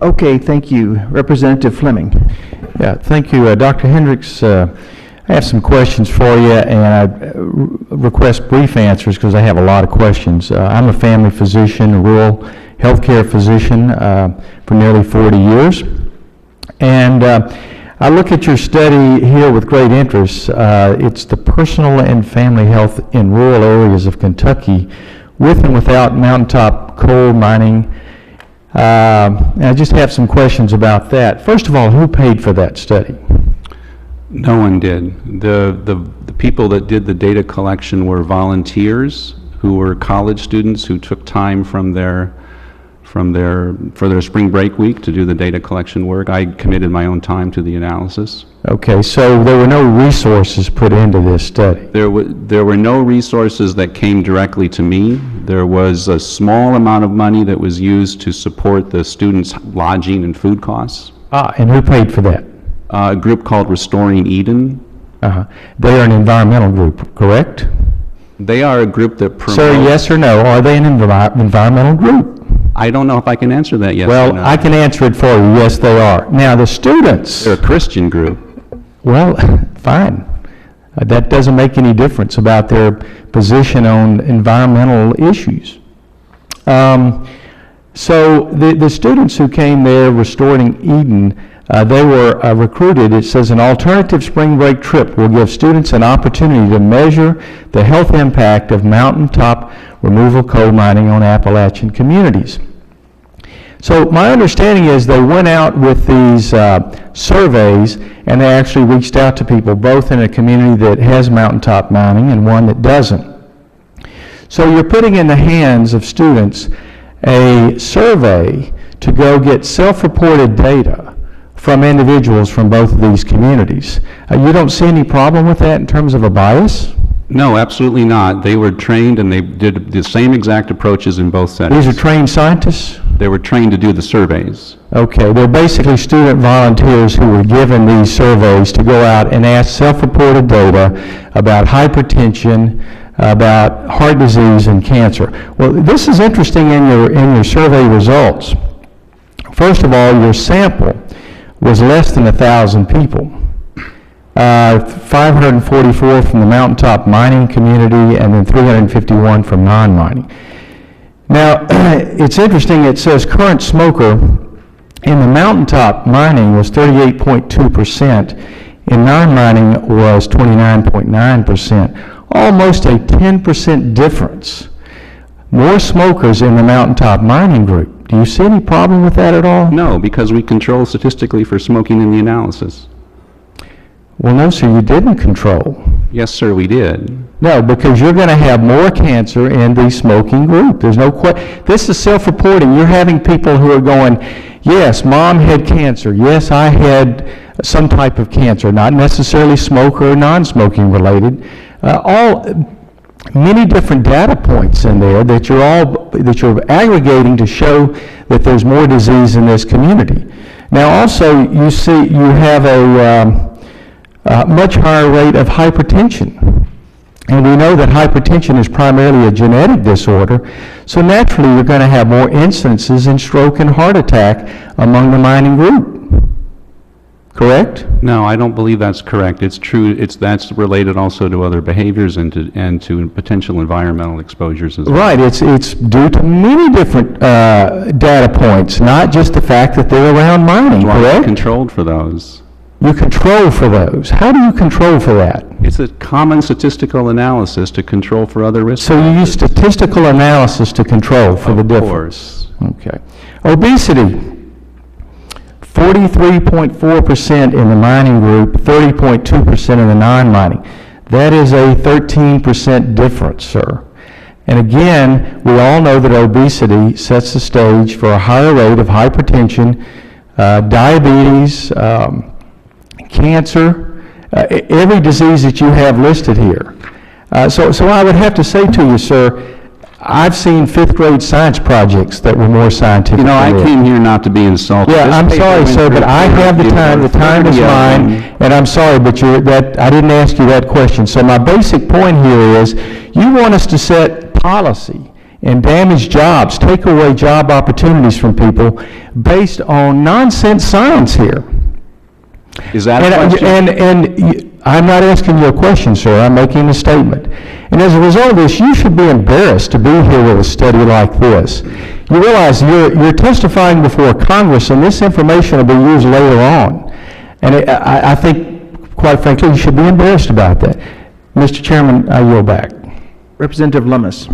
Okay, thank you. Representative Fleming. Yeah, thank you. Dr. Hendricks, I have some questions for you, and I request brief answers because I have a lot of questions. I'm a family physician, a rural healthcare physician for nearly 40 years, and I look at your study here with great interest. It's the personal and family health in rural areas of Kentucky with and without mountaintop coal mining. I just have some questions about that. First of all, who paid for that study? No one did. The people that did the data collection were volunteers who were college students who took time for their spring break week to do the data collection work. I committed my own time to the analysis. Okay, so there were no resources put into this study? There were no resources that came directly to me. There was a small amount of money that was used to support the students' lodging and food costs. And who paid for that? A group called Restoring Eden. They are an environmental group, correct? They are a group that promotes... Sir, yes or no, are they an environmental group? I don't know if I can answer that yes or no. Well, I can answer it for you. Yes, they are. Now, the students... They're a Christian group. Well, fine. That doesn't make any difference about their position on environmental issues. So the students who came there, Restoring Eden, they were recruited. It says an alternative spring break trip will give students an opportunity to measure the health impact of mountaintop removal coal mining on Appalachian communities. So my understanding is they went out with these surveys and they actually reached out to people both in a community that has mountaintop mining and one that doesn't. So you're putting in the hands of students a survey to go get self-reported data from individuals from both of these communities. You don't see any problem with that in terms of a bias? No, absolutely not. They were trained and they did the same exact approaches in both settings. These are trained scientists? They were trained to do the surveys. Okay, they're basically student volunteers who were given these surveys to go out and ask self-reported data about hypertension, about heart disease and cancer. Well, this is interesting in your survey results. First of all, your sample was less than 1,000 people. 544 from the mountaintop mining community and then 351 from non-mining. Now, it's interesting, it says current smoker in the mountaintop mining was 38.2%, in non-mining was 29.9%, almost a 10% difference. More smokers in the mountaintop mining group. Do you see any problem with that at all? No, because we control statistically for smoking in the analysis. Well, no, sir, you didn't control. Yes, sir, we did. No, because you're going to have more cancer in the smoking group. There's no question. This is self-reporting. You're having people who are going, yes, mom had cancer. Yes, I had some type of cancer, not necessarily smoker or non-smoking related. Many different data points in there that you're aggregating to show that there's more disease in this community. Now, also, you have a much higher rate of hypertension. And we know that hypertension is primarily a genetic disorder, so naturally you're going to have more incidences in stroke and heart attack among the mining group. Correct? No, I don't believe that's correct. It's true. That's related also to other behaviors and to potential environmental exposures as well. Right. It's due to many different data points, not just the fact that they're around mining. That's why correct? we're controlled for those. You control for those. How do you control for that? It's a common statistical analysis to control for other risks. So you use statistical analysis to control for the difference. Of course. Okay. Obesity, 43.4% in the mining group, 30.2% in the non-mining. That is a 13% difference, sir. And again, we all know that obesity sets the stage for a higher rate of hypertension, diabetes, cancer, every disease that you have listed here. So I would have to say to you, sir, I've seen fifth grade science projects that were more scientific. You know, I came here not to be insulted. Yeah, I'm sorry, sir, but I have the time. The time is mine, and I'm sorry, but I didn't ask you that question. So my basic point here is, you want us to set policy and damage jobs, take away job opportunities from people based on nonsense science here. Is that a question? I'm not asking you a question, sir. I'm making a statement. And as a result of this, you should be embarrassed to be here with a study like this. You realize you're testifying before Congress, and this information will be used later on. And I think, quite frankly, you should be embarrassed about that. Mr. Chairman, I yield back. Representative Lummis.